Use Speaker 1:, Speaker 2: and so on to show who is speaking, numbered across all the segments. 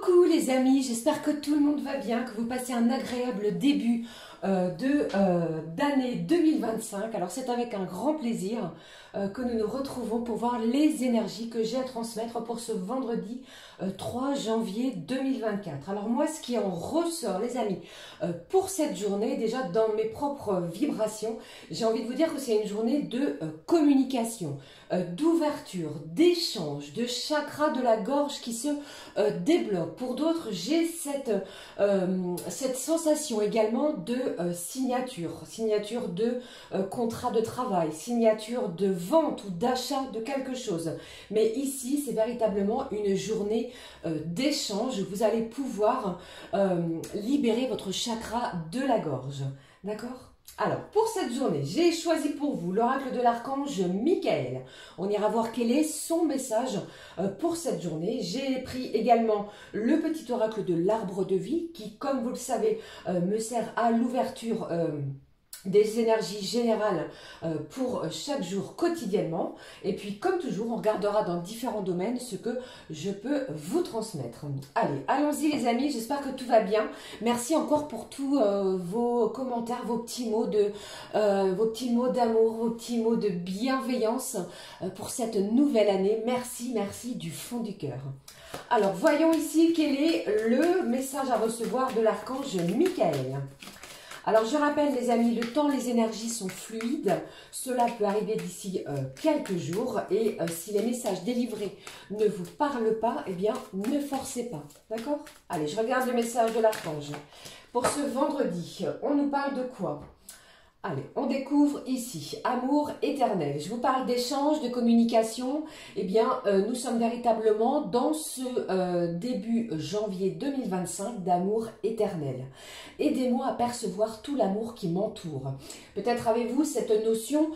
Speaker 1: Coucou les amis, j'espère que tout le monde va bien, que vous passez un agréable début d'année 2025. Alors c'est avec un grand plaisir que nous nous retrouvons pour voir les énergies que j'ai à transmettre pour ce vendredi 3 janvier 2024. Alors moi, ce qui en ressort les amis, pour cette journée, déjà dans mes propres vibrations, j'ai envie de vous dire que c'est une journée de communication, d'ouverture, d'échange, de chakra de la gorge qui se débloque. Pour d'autres, j'ai cette sensation également de signature de contrat de travail, signature de vente ou d'achat de quelque chose. Mais ici, c'est véritablement une journée d'échange. Vous allez pouvoir libérer votre chakra de la gorge. D'accord ? Alors, pour cette journée, j'ai choisi pour vous l'oracle de l'archange Michael. On ira voir quel est son message pour cette journée. J'ai pris également le petit oracle de l'arbre de vie qui, comme vous le savez, me sert à l'ouverture des énergies générales pour chaque jour quotidiennement. Et puis comme toujours, on regardera dans différents domaines ce que je peux vous transmettre. Allez, allons-y les amis, j'espère que tout va bien. Merci encore pour tous vos commentaires, vos petits mots d'amour, vos petits mots de bienveillance pour cette nouvelle année. Merci, merci du fond du cœur. Alors voyons ici quel est le message à recevoir de l'archange Michael. Alors je rappelle les amis, le temps, les énergies sont fluides, cela peut arriver d'ici quelques jours et si les messages délivrés ne vous parlent pas, eh bien ne forcez pas, d'accord? Allez, je regarde le message de l'archange. Pour ce vendredi, on nous parle de quoi? Allez, on découvre ici, amour éternel. Je vous parle d'échange, de communication. Eh bien, nous sommes véritablement dans ce début janvier 2025 d'amour éternel. Aidez-moi à percevoir tout l'amour qui m'entoure. Peut-être avez-vous cette notion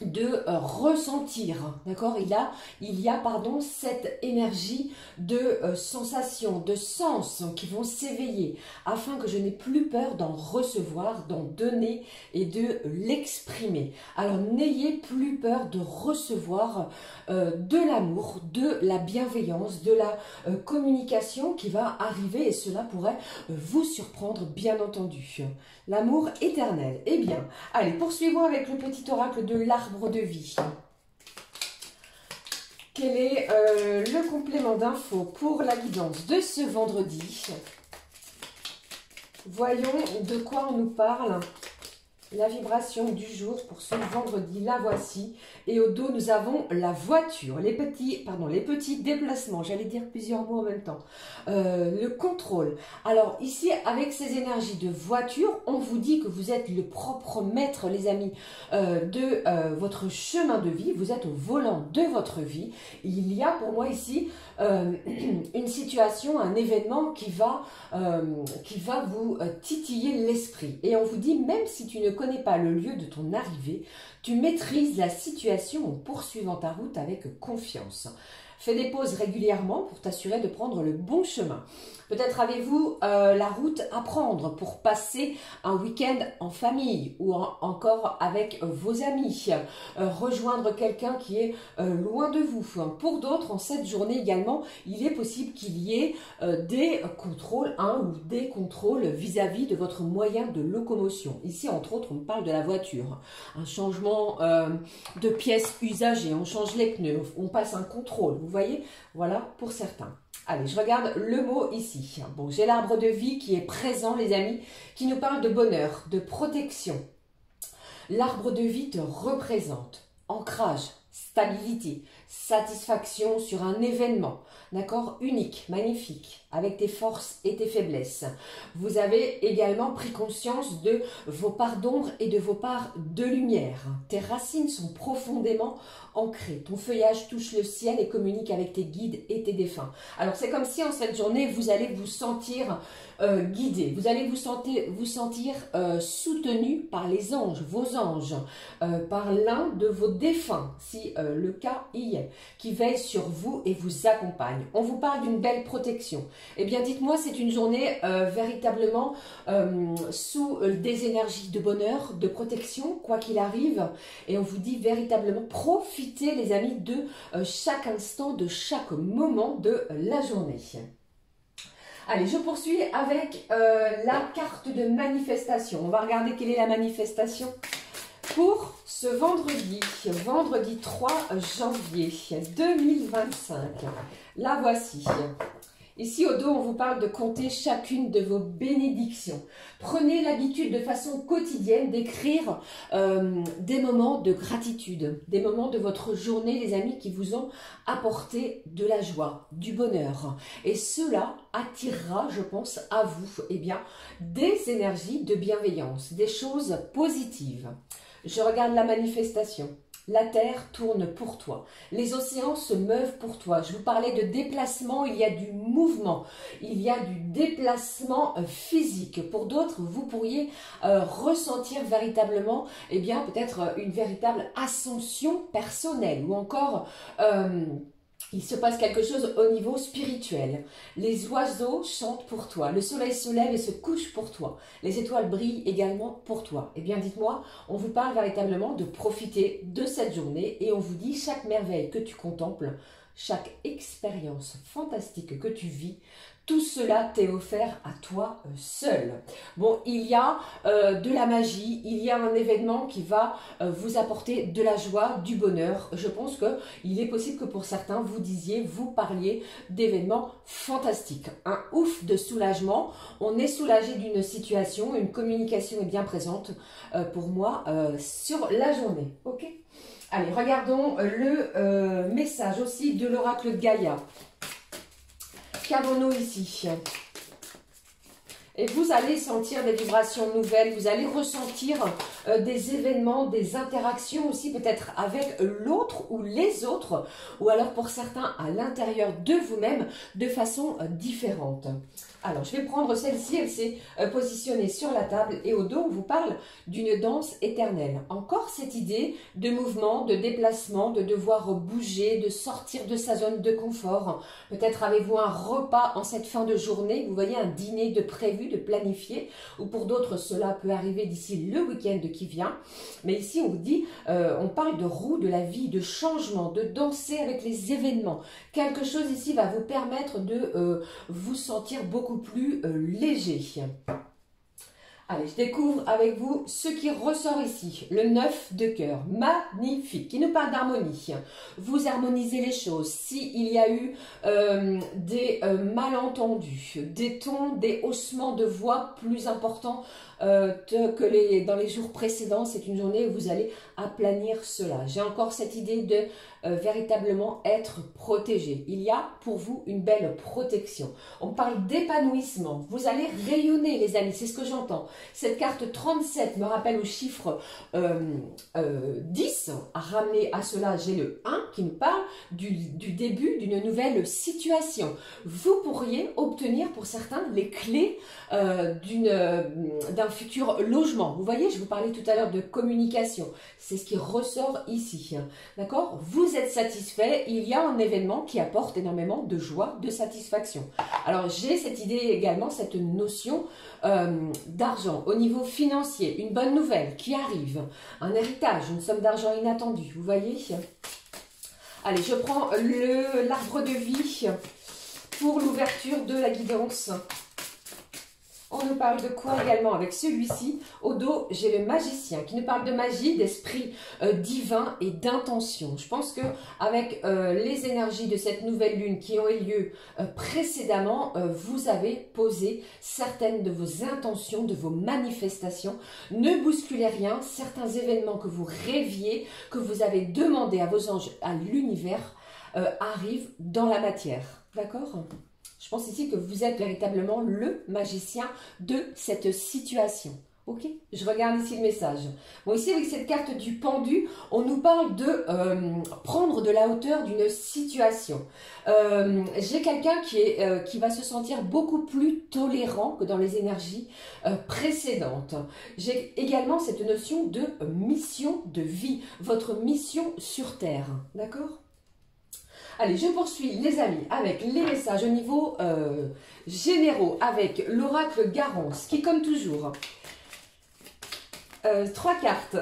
Speaker 1: de ressentir, d'accord? Il y a cette énergie de sensation, de sens qui vont s'éveiller afin que je n'ai plus peur d'en recevoir, d'en donner et de l'exprimer. Alors n'ayez plus peur de recevoir de l'amour, de la bienveillance, de la communication qui va arriver et cela pourrait vous surprendre bien entendu. L'amour éternel. Eh bien, allez, poursuivons avec le petit oracle de l'arbre de vie. Quel est le complément d'infos pour la guidance de ce vendredi? Voyons de quoi on nous parle. La vibration du jour pour ce vendredi, la voici. Et au dos, nous avons la voiture, les petits déplacements, j'allais dire plusieurs mots en même temps. Le contrôle. Alors ici, avec ces énergies de voiture, on vous dit que vous êtes le propre maître, les amis, de votre chemin de vie. Vous êtes au volant de votre vie. Il y a pour moi ici une situation, un événement qui va vous titiller l'esprit. Et on vous dit, même si tu ne connais pas le lieu de ton arrivée, tu maîtrises la situation en poursuivant ta route avec confiance. Fais des pauses régulièrement pour t'assurer de prendre le bon chemin. Peut-être avez-vous la route à prendre pour passer un week-end en famille ou encore avec vos amis. Rejoindre quelqu'un qui est loin de vous. Pour d'autres, en cette journée également, il est possible qu'il y ait des contrôles, ou des contrôles vis-à-vis de votre moyen de locomotion. Ici, entre autres, on parle de la voiture. Un changement de pièces usagées, on change les pneus, on passe un contrôle. Vous voyez, voilà pour certains. Allez, je regarde le mot ici. Bon, j'ai l'arbre de vie qui est présent, les amis, qui nous parle de bonheur, de protection. L'arbre de vie te représente ancrage, stabilité, satisfaction sur un événement, d'accord, unique, magnifique, avec tes forces et tes faiblesses. Vous avez également pris conscience de vos parts d'ombre et de vos parts de lumière. Tes racines sont profondément ancrées. Ton feuillage touche le ciel et communique avec tes guides et tes défunts. Alors c'est comme si en cette journée, vous allez vous sentir guidé. Vous allez vous sentir soutenu par les anges, vos anges, par l'un de vos défunts, si le cas y est, qui veille sur vous et vous accompagne. On vous parle d'une belle protection. Eh bien, dites-moi, c'est une journée véritablement sous des énergies de bonheur, de protection, quoi qu'il arrive. Et on vous dit véritablement, profitez les amis de chaque instant, de chaque moment de la journée. Allez, je poursuis avec la carte de manifestation. On va regarder quelle est la manifestation pour ce vendredi, vendredi 3 janvier 2025. La voici. Ici au dos, on vous parle de compter chacune de vos bénédictions. Prenez l'habitude de façon quotidienne d'écrire des moments de gratitude, des moments de votre journée, les amis, qui vous ont apporté de la joie, du bonheur. Et cela attirera, je pense, à vous, eh bien, des énergies de bienveillance, des choses positives. Je regarde la manifestation. La terre tourne pour toi. Les océans se meuvent pour toi. Je vous parlais de déplacement, il y a du mouvement. Il y a du déplacement physique. Pour d'autres, vous pourriez ressentir véritablement, eh bien, peut-être une véritable ascension personnelle ou encore... il se passe quelque chose au niveau spirituel. Les oiseaux chantent pour toi. Le soleil se lève et se couche pour toi. Les étoiles brillent également pour toi. Eh bien, dites-moi, on vous parle véritablement de profiter de cette journée et on vous dit chaque merveille que tu contemples, chaque expérience fantastique que tu vis, tout cela t'est offert à toi seul. Bon, il y a de la magie, il y a un événement qui va vous apporter de la joie, du bonheur. Je pense qu'il est possible que pour certains, vous parliez d'événements fantastiques. Un ouf de soulagement. On est soulagé d'une situation, une communication est bien présente pour moi sur la journée. Ok ? Allez, regardons le message aussi de l'oracle Gaïa. Qu'avons-nous ici? Et vous allez sentir des vibrations nouvelles, vous allez ressentir des événements, des interactions aussi peut-être avec l'autre ou les autres, ou alors pour certains à l'intérieur de vous-même de façon différente. Alors, je vais prendre celle-ci, elle s'est positionnée sur la table et au dos, on vous parle d'une danse éternelle. Encore cette idée de mouvement, de déplacement, de devoir bouger, de sortir de sa zone de confort. Peut-être avez-vous un repas en cette fin de journée, vous voyez un dîner de prévu, de planifié, ou pour d'autres, cela peut arriver d'ici le week-end qui vient. Mais ici, on vous dit, on parle de roue de la vie, de changement, de danser avec les événements. Quelque chose ici va vous permettre de vous sentir beaucoup plus léger. Allez, je découvre avec vous ce qui ressort ici, le 9 de cœur, magnifique, qui nous parle d'harmonie. Vous harmonisez les choses. S'il y a eu des malentendus, des tons, des haussements de voix plus importants que dans les jours précédents, c'est une journée où vous allez aplanir cela. J'ai encore cette idée de véritablement être protégé. Il y a pour vous une belle protection. On parle d'épanouissement. Vous allez rayonner, les amis, c'est ce que j'entends. Cette carte 37 me rappelle au chiffre 10. À ramener à cela, j'ai le 1 qui nous parle du début d'une nouvelle situation. Vous pourriez obtenir pour certains les clés d'un futur logement. Vous voyez, je vous parlais tout à l'heure de communication. C'est ce qui ressort ici. D'accord ? Vous êtes satisfait. Il y a un événement qui apporte énormément de joie, de satisfaction. Alors, j'ai cette idée également, cette notion d'argent. Au niveau financier, une bonne nouvelle qui arrive. Un héritage, une somme d'argent inattendue. Vous voyez ? Allez, je prends l'arbre de vie pour l'ouverture de la guidance. On nous parle de quoi également avec celui-ci? Au dos, j'ai le magicien qui nous parle de magie, d'esprit divin et d'intention. Je pense que avec les énergies de cette nouvelle lune qui ont eu lieu précédemment, vous avez posé certaines de vos intentions, de vos manifestations. Ne bousculez rien. Certains événements que vous rêviez, que vous avez demandé à vos anges, à l'univers, arrivent dans la matière. D'accord ? Je pense ici que vous êtes véritablement le magicien de cette situation. Ok ? Je regarde ici le message. Bon, ici, avec cette carte du pendu, on nous parle de prendre de la hauteur d'une situation. J'ai quelqu'un qui va se sentir beaucoup plus tolérant que dans les énergies précédentes. J'ai également cette notion de mission de vie, votre mission sur Terre. D'accord ? Allez, je poursuis les amis avec les messages au niveau généraux avec l'oracle Garance qui comme toujours, 3 cartes,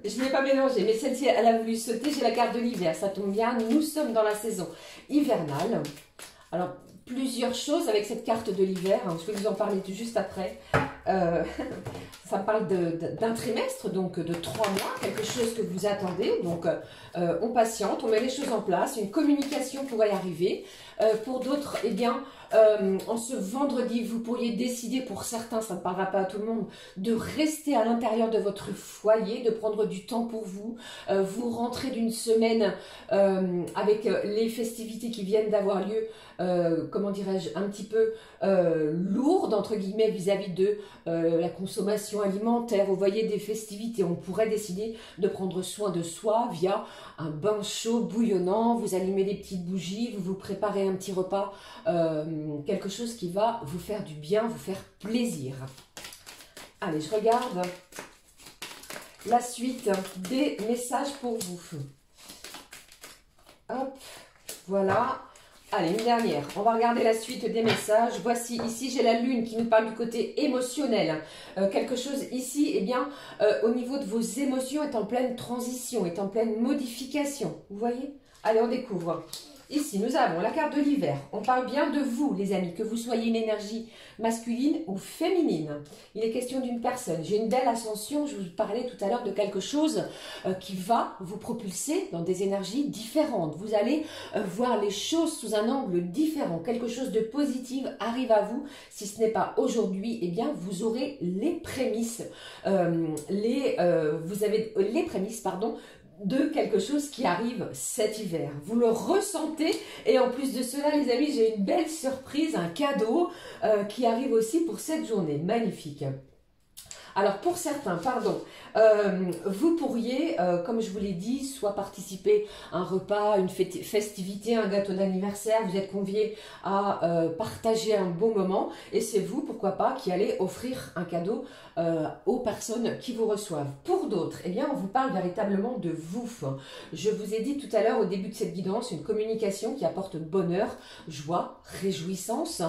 Speaker 1: je ne l'ai pas mélangé mais celle-ci elle a voulu sauter, j'ai la carte de l'hiver, ça tombe bien, nous sommes dans la saison hivernale. Alors plusieurs choses avec cette carte de l'hiver. Je vais vous en parler juste après. Ça me parle d'un trimestre, donc de 3 mois, quelque chose que vous attendez. Donc, on patiente, on met les choses en place. Une communication pourrait arriver. Pour d'autres, eh bien, en ce vendredi, vous pourriez décider, pour certains, ça ne parlera pas à tout le monde, de rester à l'intérieur de votre foyer, de prendre du temps pour vous. Vous rentrez d'une semaine avec les festivités qui viennent d'avoir lieu, comment dirais-je, un petit peu lourdes, entre guillemets, vis-à-vis de la consommation alimentaire. Vous voyez, des festivités, on pourrait décider de prendre soin de soi via un bain chaud, bouillonnant. Vous allumez des petites bougies, vous vous préparez un petit repas, quelque chose qui va vous faire du bien, vous faire plaisir. Allez, je regarde la suite des messages pour vous. Hop, voilà. Allez, une dernière. On va regarder la suite des messages. Voici, ici, j'ai la lune qui nous parle du côté émotionnel. Quelque chose ici, eh bien, au niveau de vos émotions, est en pleine transition, est en pleine modification. Vous voyez? Allez, on découvre. Ici, nous avons la carte de l'hiver. On parle bien de vous, les amis, que vous soyez une énergie masculine ou féminine. Il est question d'une personne. J'ai une belle ascension. Je vous parlais tout à l'heure de quelque chose qui va vous propulser dans des énergies différentes. Vous allez voir les choses sous un angle différent. Quelque chose de positif arrive à vous. Si ce n'est pas aujourd'hui, eh bien, vous aurez les prémices. Vous avez les prémices, pardon, de quelque chose qui arrive cet hiver. Vous le ressentez et en plus de cela, les amis, j'ai une belle surprise, un cadeau qui arrive aussi pour cette journée. Magnifique. Alors pour certains, pardon, vous pourriez, comme je vous l'ai dit, soit participer à un repas, une festivité, un gâteau d'anniversaire, vous êtes conviés à partager un bon moment et c'est vous, pourquoi pas, qui allez offrir un cadeau aux personnes qui vous reçoivent. Pour d'autres, eh bien, on vous parle véritablement de vous. Je vous ai dit tout à l'heure au début de cette guidance, une communication qui apporte bonheur, joie, réjouissance.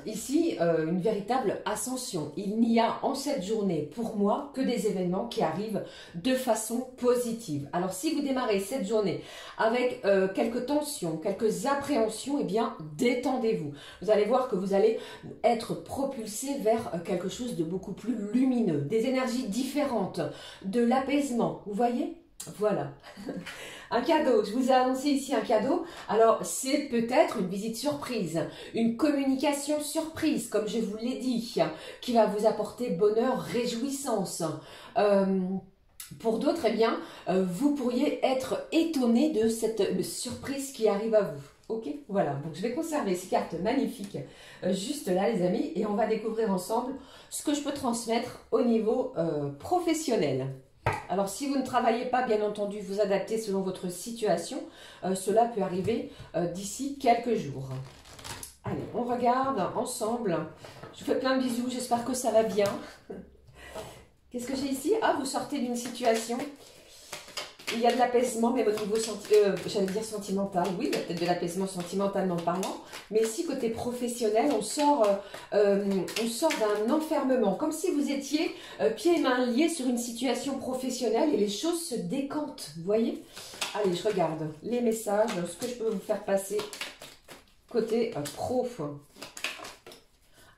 Speaker 1: Ici, une véritable ascension. Il n'y a en cette journée, pour moi, que des événements qui arrivent de façon positive. Alors, si vous démarrez cette journée avec quelques tensions, quelques appréhensions, eh bien, détendez-vous. Vous allez voir que vous allez être propulsé vers quelque chose de beaucoup plus lumineux, des énergies différentes, de l'apaisement. Vous voyez? Voilà. Un cadeau, je vous ai annoncé ici un cadeau. Alors, c'est peut-être une visite surprise, une communication surprise, comme je vous l'ai dit, qui va vous apporter bonheur, réjouissance. Pour d'autres, eh bien, vous pourriez être étonné de cette surprise qui arrive à vous. Ok, voilà, donc je vais conserver ces cartes magnifiques juste là, les amis, et on va découvrir ensemble ce que je peux transmettre au niveau professionnel. Alors, si vous ne travaillez pas, bien entendu, vous adaptez selon votre situation. Cela peut arriver d'ici quelques jours. Allez, on regarde ensemble. Je vous fais plein de bisous, j'espère que ça va bien. Qu'est-ce que j'ai ici? Ah, vous sortez d'une situation. Il y a de l'apaisement, même au niveau, j'allais dire sentimental. Oui, il y a peut-être de l'apaisement sentimentalement parlant. Mais ici, côté professionnel, on sort d'un enfermement. Comme si vous étiez pieds et mains liés sur une situation professionnelle et les choses se décantent. Vous voyez? Allez, je regarde les messages, ce que je peux vous faire passer côté pro.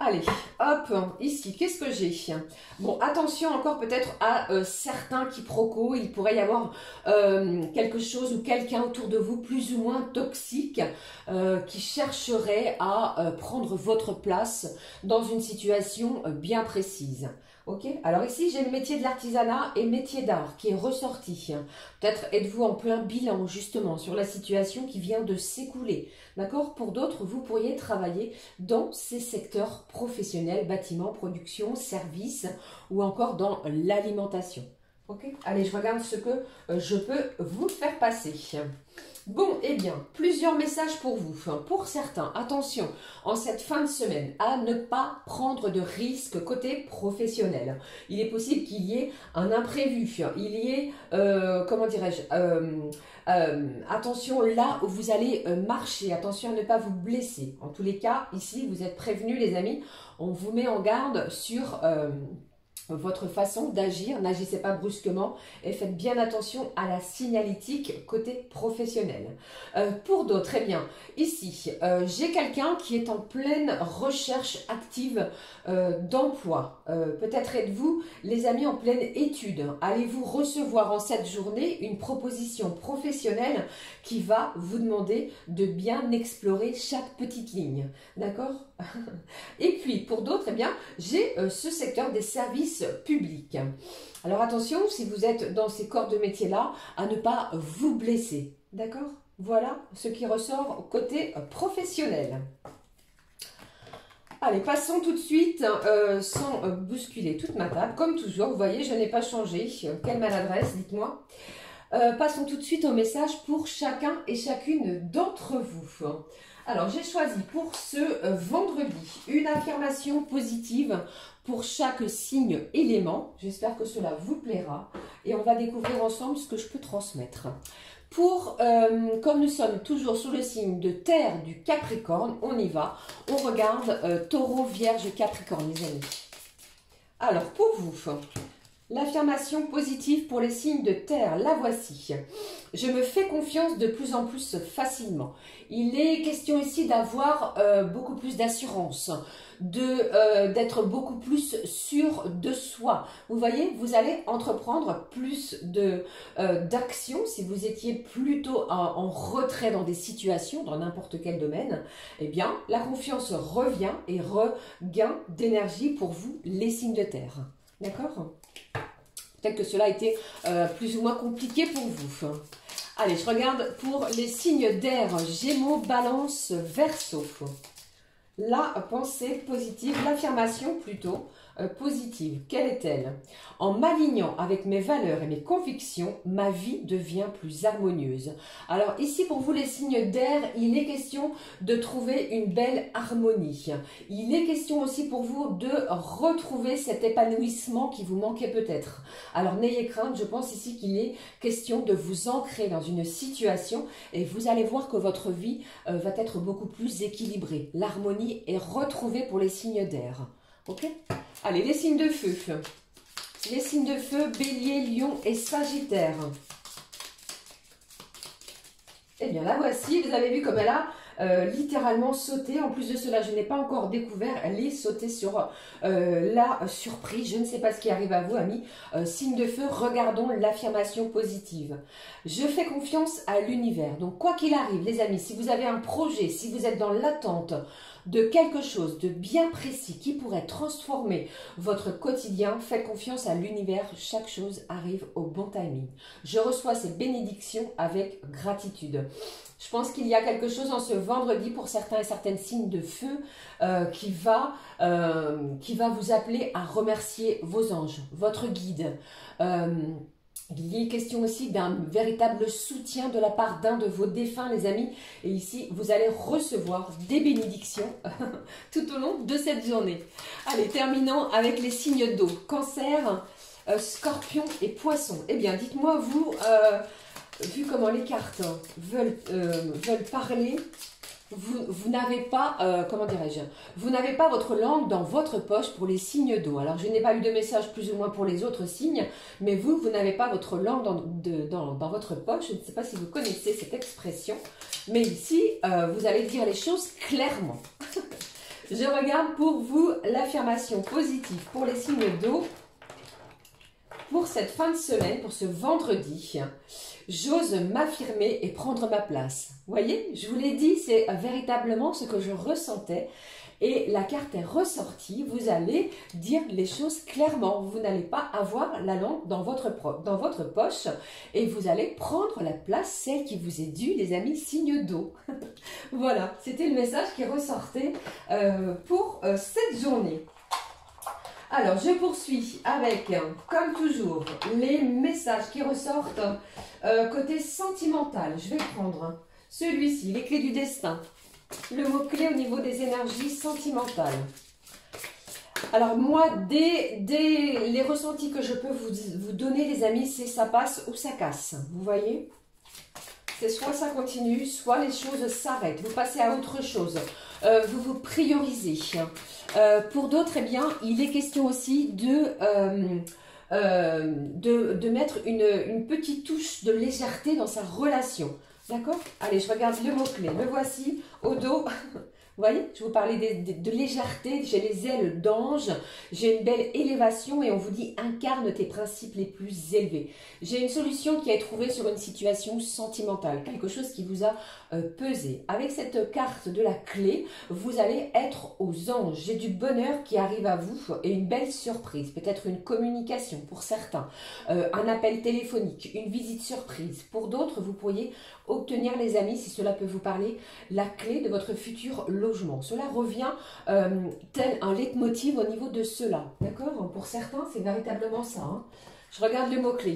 Speaker 1: Allez, hop, ici, qu'est-ce que j'ai? Bon, attention encore peut-être à certains quiproquos. Il pourrait y avoir quelque chose ou quelqu'un autour de vous plus ou moins toxique qui chercherait à prendre votre place dans une situation bien précise. Ok, alors ici j'ai le métier de l'artisanat et métier d'art qui est ressorti. Peut-être êtes-vous en plein bilan justement sur la situation qui vient de s'écouler. D'accord? Pour d'autres, vous pourriez travailler dans ces secteurs professionnels, bâtiments, production, services ou encore dans l'alimentation. Ok, allez, je regarde ce que je peux vous faire passer. Bon, eh bien, plusieurs messages pour vous. Pour certains, attention, en cette fin de semaine, à ne pas prendre de risques côté professionnel. Il est possible qu'il y ait un imprévu, il y ait, comment dirais-je, attention là où vous allez marcher, attention à ne pas vous blesser. En tous les cas, ici, vous êtes prévenus, les amis, on vous met en garde sur votre façon d'agir, n'agissez pas brusquement et faites bien attention à la signalétique côté professionnel. Pour d'autres, eh bien, ici, j'ai quelqu'un qui est en pleine recherche active d'emploi. Peut-être êtes-vous, les amis, en pleine étude. Allez-vous recevoir en cette journée une proposition professionnelle qui va vous demander de bien explorer chaque petite ligne. D'accord? Et puis, pour d'autres, eh bien, j'ai ce secteur des services publics. Alors attention, si vous êtes dans ces corps de métier-là, à ne pas vous blesser. D'accord? Voilà ce qui ressort côté professionnel. Allez, passons tout de suite, sans bousculer toute ma table. Comme toujours, vous voyez, je n'ai pas changé. Quelle maladresse, dites-moi. Passons tout de suite au message pour chacun et chacune d'entre vous. Alors, j'ai choisi pour ce vendredi une affirmation positive pour chaque signe élément. J'espère que cela vous plaira et on va découvrir ensemble ce que je peux transmettre. Comme nous sommes toujours sous le signe de terre du Capricorne, on y va. On regarde Taureau, Vierge, Capricorne, les amis. Alors, pour vous, l'affirmation positive pour les signes de terre, la voici. Je me fais confiance de plus en plus facilement. Il est question ici d'avoir beaucoup plus d'assurance, d'être beaucoup plus sûr de soi. Vous voyez, vous allez entreprendre plus d'actions. Si vous étiez plutôt en retrait dans des situations, dans n'importe quel domaine, eh bien, la confiance revient et regain d'énergie pour vous, les signes de terre. D'accord ? Peut-être que cela a été plus ou moins compliqué pour vous. Allez, je regarde pour les signes d'air, Gémeaux, Balance, Verseau. La pensée positive, l'affirmation plutôt positive, quelle est-elle? En m'alignant avec mes valeurs et mes convictions, ma vie devient plus harmonieuse. Alors ici pour vous les signes d'air, il est question de trouver une belle harmonie. Il est question aussi pour vous de retrouver cet épanouissement qui vous manquait peut-être. Alors n'ayez crainte, je pense ici qu'il est question de vous ancrer dans une situation et vous allez voir que votre vie va être beaucoup plus équilibrée. L'harmonie est retrouvée pour les signes d'air. Ok? Allez, les signes de feu. Les signes de feu, Bélier, Lion et Sagittaire. Eh bien, la voici. Vous avez vu comme elle a littéralement sauté. En plus de cela, je n'ai pas encore découvert. Elle est sautée sur la surprise. Je ne sais pas ce qui arrive à vous, amis. Signe de feu, regardons l'affirmation positive. Je fais confiance à l'univers. Donc, quoi qu'il arrive, les amis, si vous avez un projet, si vous êtes dans l'attente de quelque chose de bien précis qui pourrait transformer votre quotidien, faites confiance à l'univers, chaque chose arrive au bon timing. Je reçois ces bénédictions avec gratitude. Je pense qu'il y a quelque chose en ce vendredi pour certains et certaines signes de feu qui va vous appeler à remercier vos anges, votre guide. Il est question aussi d'un véritable soutien de la part d'un de vos défunts, les amis. Et ici, vous allez recevoir des bénédictions tout au long de cette journée. Allez, terminons avec les signes d'eau. Cancer, Scorpion et Poisson. Eh bien, dites-moi, vous, vu comment les cartes veulent parler, vous n'avez pas, comment dirais-je, vous n'avez pas votre langue dans votre poche pour les signes d'eau. Alors, je n'ai pas eu de message plus ou moins pour les autres signes, mais vous n'avez pas votre langue dans votre poche. Je ne sais pas si vous connaissez cette expression, mais ici, vous allez dire les choses clairement. Je regarde pour vous l'affirmation positive pour les signes d'eau pour cette fin de semaine, pour ce vendredi. J'ose m'affirmer et prendre ma place. Vous voyez, je vous l'ai dit, c'est véritablement ce que je ressentais. Et la carte est ressortie, vous allez dire les choses clairement. Vous n'allez pas avoir la langue dans votre poche et vous allez prendre la place, celle qui vous est due, les amis, signe d'eau. Voilà, c'était le message qui ressortait pour cette journée. Alors, je poursuis avec, comme toujours, les messages qui ressortent côté sentimental. Je vais prendre celui-ci, les clés du destin. Le mot-clé au niveau des énergies sentimentales. Alors, moi, dès les ressentis que je peux vous donner, les amis, c'est ça passe ou ça casse. Vous voyez? C'est soit ça continue, soit les choses s'arrêtent. Vous passez à autre chose. Vous vous priorisez. Pour d'autres, eh bien, il est question aussi de mettre une petite touche de légèreté dans sa relation. D'accord? Allez, je regarde le mot-clé. Le voici au dos. Vous voyez, je vous parlais de légèreté, j'ai les ailes d'ange, j'ai une belle élévation et on vous dit incarne tes principes les plus élevés. J'ai une solution qui est trouvée sur une situation sentimentale, quelque chose qui vous a pesé. Avec cette carte de la clé, vous allez être aux anges. J'ai du bonheur qui arrive à vous et une belle surprise, peut-être une communication pour certains, un appel téléphonique, une visite surprise. Pour d'autres, vous pourriez obtenir, les amis, si cela peut vous parler, la clé de votre futur logement. Cela revient tel un leitmotiv au niveau de cela. D'accord? Pour certains, c'est véritablement ça. Hein. Je regarde le mot-clé.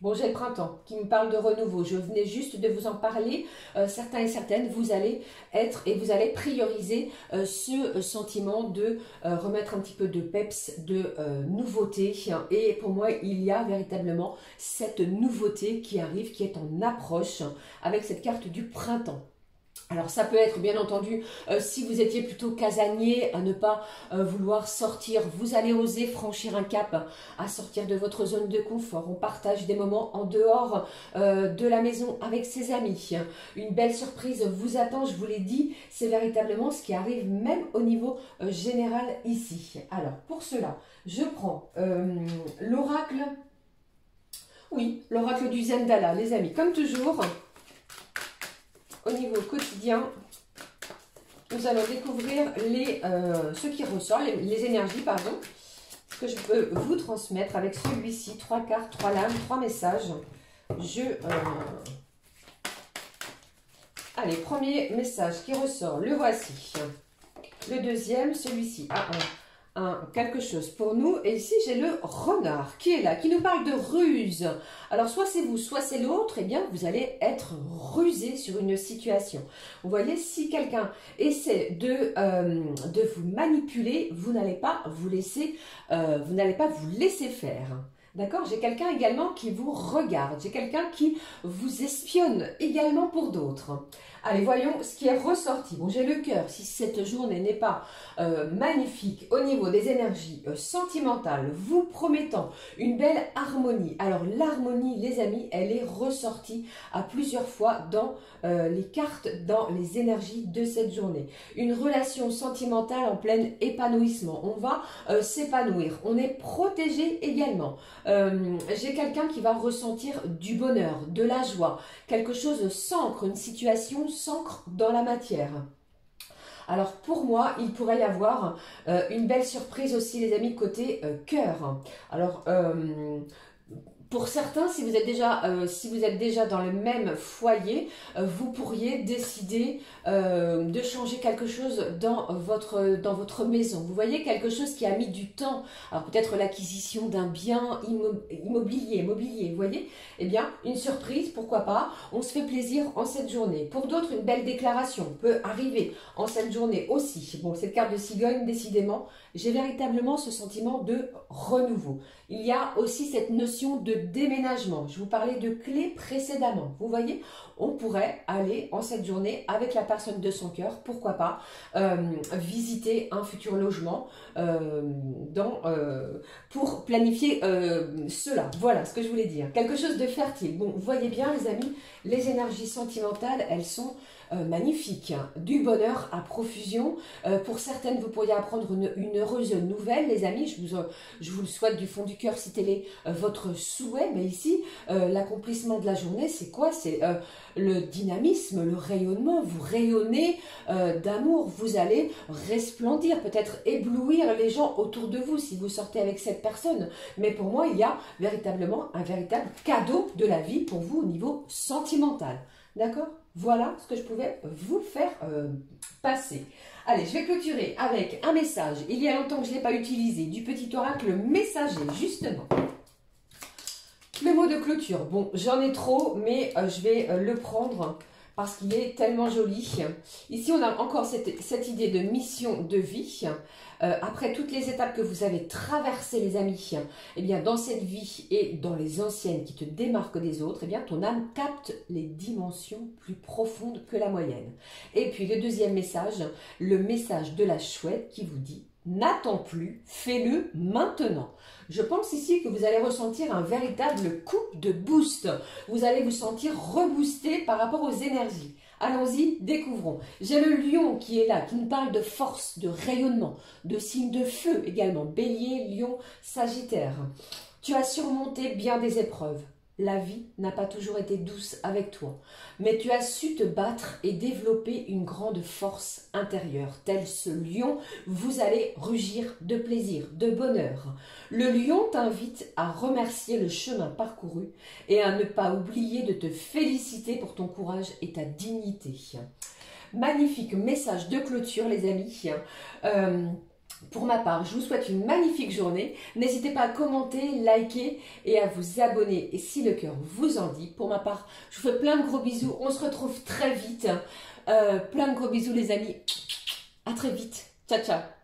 Speaker 1: Bon, j'ai le printemps qui me parle de renouveau. Je venais juste de vous en parler. Certains et certaines, vous allez être et vous allez prioriser ce sentiment de remettre un petit peu de peps, de nouveauté. Et pour moi, il y a véritablement cette nouveauté qui arrive, qui est en approche avec cette carte du printemps. Alors ça peut être bien entendu si vous étiez plutôt casanier à ne pas vouloir sortir, vous allez oser franchir un cap, à sortir de votre zone de confort. On partage des moments en dehors de la maison avec ses amis. Une belle surprise vous attend, je vous l'ai dit, c'est véritablement ce qui arrive même au niveau général ici. Alors pour cela, je prends l'oracle, oui, l'oracle du Zendala, les amis, comme toujours. Au niveau quotidien, nous allons découvrir ce qui ressort, les énergies, pardon, ce que je peux vous transmettre avec celui-ci. 3 cartes, 3 lames, 3 messages. Allez, premier message qui ressort, le voici. Le deuxième, celui-ci. Quelque chose pour nous. Et ici, j'ai le renard qui est là, qui nous parle de ruse. Alors, soit c'est vous, soit c'est l'autre, eh bien, vous allez être rusé sur une situation. Vous voyez, si quelqu'un essaie de vous manipuler, vous n'allez pas vous laisser faire. D'accord? J'ai quelqu'un également qui vous regarde. J'ai quelqu'un qui vous espionne également pour d'autres. Allez, voyons ce qui est ressorti. Bon, j'ai le cœur. Si cette journée n'est pas magnifique au niveau des énergies sentimentales, vous promettant une belle harmonie. Alors, l'harmonie, les amis, elle est ressortie à plusieurs fois dans les cartes, dans les énergies de cette journée. Une relation sentimentale en plein épanouissement. On va s'épanouir. On est protégé également. J'ai quelqu'un qui va ressentir du bonheur, de la joie. Quelque chose s'ancre, une situation s'ancre dans la matière. Alors pour moi, il pourrait y avoir une belle surprise aussi, les amis, côté cœur. Alors pour certains, si vous êtes déjà dans le même foyer, vous pourriez décider de changer quelque chose dans votre maison. Vous voyez, quelque chose qui a mis du temps. Alors peut-être l'acquisition d'un bien mobilier, vous voyez. Eh bien, une surprise, pourquoi pas. On se fait plaisir en cette journée. Pour d'autres, une belle déclaration peut arriver en cette journée aussi. Bon, cette carte de cigogne, décidément, j'ai véritablement ce sentiment de renouveau. Il y a aussi cette notion de déménagement. Je vous parlais de clés précédemment. Vous voyez, on pourrait aller en cette journée avec la personne de son cœur, pourquoi pas, visiter un futur logement pour planifier cela. Voilà ce que je voulais dire. Quelque chose de fertile. Bon, vous voyez bien, les amis, les énergies sentimentales, elles sont magnifique, du bonheur à profusion. Pour certaines, vous pourriez apprendre une heureuse nouvelle, les amis. Je vous le souhaite du fond du cœur si tel est votre souhait. Mais ici, l'accomplissement de la journée, c'est quoi? C'est le dynamisme, le rayonnement. Vous rayonnez d'amour, vous allez resplendir, peut-être éblouir les gens autour de vous si vous sortez avec cette personne. Mais pour moi, il y a véritablement un véritable cadeau de la vie pour vous au niveau sentimental. D'accord? Voilà ce que je pouvais vous faire passer. Allez, je vais clôturer avec un message. Il y a longtemps que je ne l'ai pas utilisé, du petit oracle messager, justement. Le mot de clôture, bon, j'en ai trop, mais je vais le prendre parce qu'il est tellement joli. Ici, on a encore cette idée de mission de vie. Après toutes les étapes que vous avez traversées, les amis, eh bien, dans cette vie et dans les anciennes qui te démarquent des autres, eh bien, ton âme capte les dimensions plus profondes que la moyenne. Et puis, le deuxième message, le message de la chouette qui vous dit « N'attends plus, fais-le maintenant ». Je pense ici que vous allez ressentir un véritable coup de boost. Vous allez vous sentir reboosté par rapport aux énergies. Allons-y, découvrons. J'ai le lion qui est là, qui nous parle de force, de rayonnement, de signes de feu également. Bélier, lion, sagittaire. Tu as surmonté bien des épreuves. La vie n'a pas toujours été douce avec toi, mais tu as su te battre et développer une grande force intérieure. Tel ce lion, vous allez rugir de plaisir, de bonheur. Le lion t'invite à remercier le chemin parcouru et à ne pas oublier de te féliciter pour ton courage et ta dignité. Magnifique message de clôture, les amis. Pour ma part, je vous souhaite une magnifique journée. N'hésitez pas à commenter, liker et à vous abonner. Et si le cœur vous en dit, pour ma part, je vous fais plein de gros bisous. On se retrouve très vite. Plein de gros bisous, les amis. À très vite. Ciao, ciao.